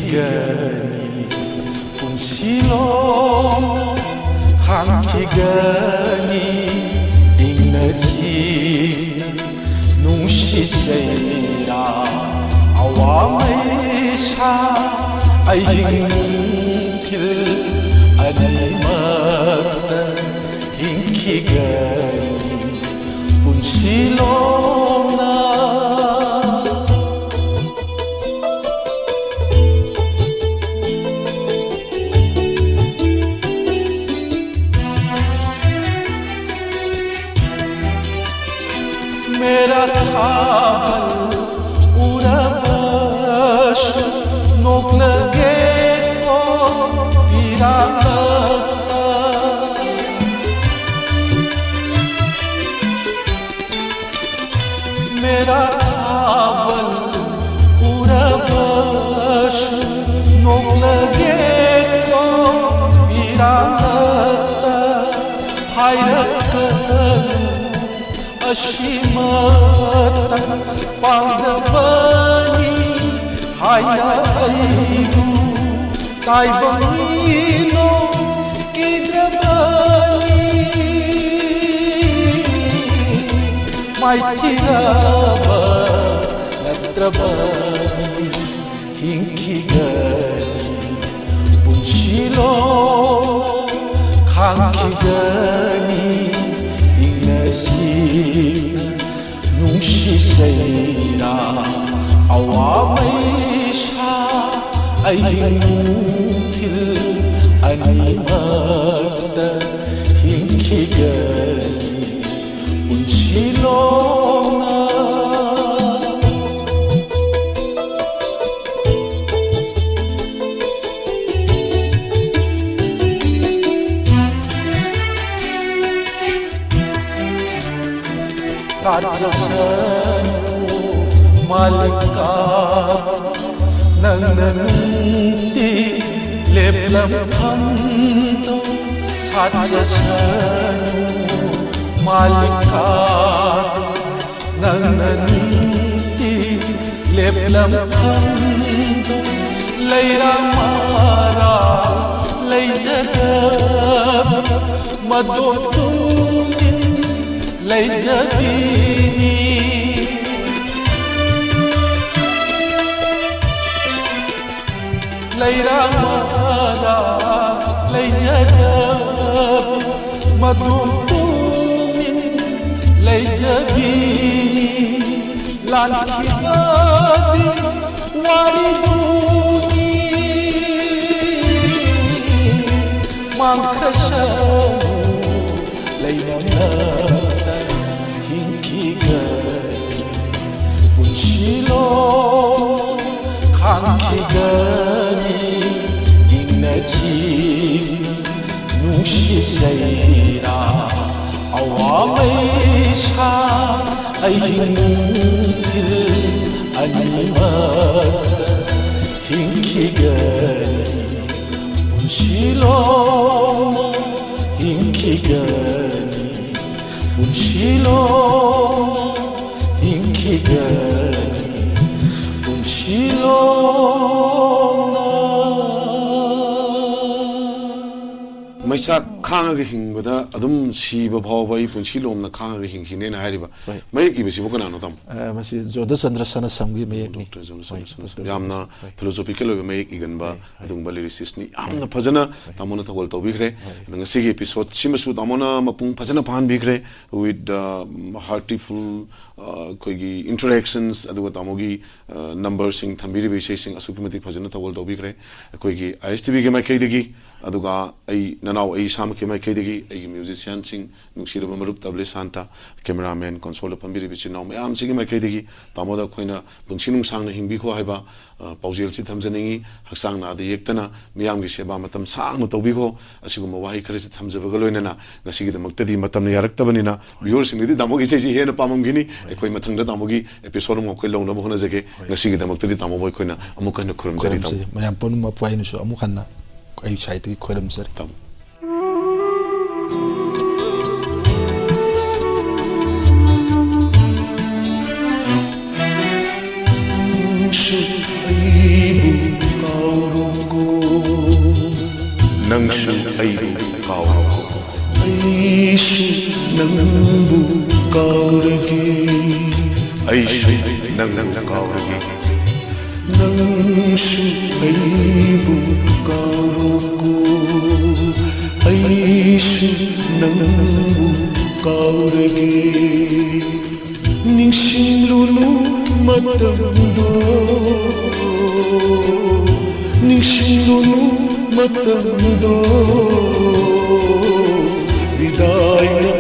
hinkiga니 punsilong hankiga니 ingnaji nungsiseira awamay sa ay hingkil animata hinkigani punsilong na मेरा थाल उड़बश नोक लगे को पीरा लगता मेरा थाल उड़बश नोक लगे को पीरा लगता हाय अशिमत पांडवनी Hayu ताइबनीनो किद्रबनी माइतिरब नत्रबनी हिंकिगनी पुंशिलो खांकिगनी nungsiseira awamay sa ay hingkil animata hinkigani punsilong na Tajasanu malika nananti leplam phanto Tajasanu malika nananti leplam phanto Leira mara leijadab madotumin leijabini leira mara leijadab madutumin leijabini lankibadi wariduni mankrashanu leimamata hinkigani punsilong khangkigani ingnaji nungsiseira awamay sa ay hingkil animata hinkigani punsilong hinkigani punsilong hinkigani punsilong na Maisak khanga hingbada adum siba phawbai punsilom na khanga hingkhine na hariba mai ibisi bokana no tam masi Joda Chandra Sanasamgi me Dr. Joda Sanasamgi yamna philosophical be mai iganba adungba lyricist ni amna phajana tamona thawal tobikre adunga sigi episode simasu tamona mapung phajana phan bikre with heartful koigi interactions aduga tamogi numbers sing thambiri be sing asukimati phajana thawal tobikre koigi ISTV ge mai kaidegi aduga ai nanau ai sam ke mai kaidegi ai musician sing nuksiraba marup table santa cameraman console phambiri bichi naw mayam sigi mai kaidegi tamoda khoina bunsinung sangna hingbi kho haiba paujel si thamjaningi haksang na de yektana miyam gi seba matam sang tobi kho asiguma wahi khare si thamjaba galoinana ngasigi de maktadi matam ne yarak tabanina viewers ni de tamogi sei hena pamam gini khoi mathang da tamogi episode mo khoi longna mo hona jage ngasigi de maktadi tamo boy khoina amuka na khurum jari tam mayam pon ma painu so amukhanna ai site ki khoram jari tam Ibu kau ꯅꯪꯁꯨ ꯑꯩꯕꯨ ꯀꯥꯎꯔꯣ ꯑꯩꯁꯨ ꯅꯪꯕꯨ ꯀꯥꯎꯔꯒꯦ ꯑꯩꯁꯨ ꯅꯪꯕꯨ ꯀꯥꯎꯔꯒꯦ ꯅꯪꯁꯨ ꯑꯩꯕꯨ ꯀꯥꯎꯔꯣꯀꯣ ꯑꯩꯁꯨ ꯅꯪꯕꯨ ꯀꯥꯎꯔꯒꯦ ꯅꯤꯡꯁꯤꯡꯂꯨꯅꯨ ꯃꯇꯝꯗꯣ ꯅꯤꯡꯁꯤꯡꯂꯨꯅꯨ ꯃꯇꯝꯗꯣ 비다이나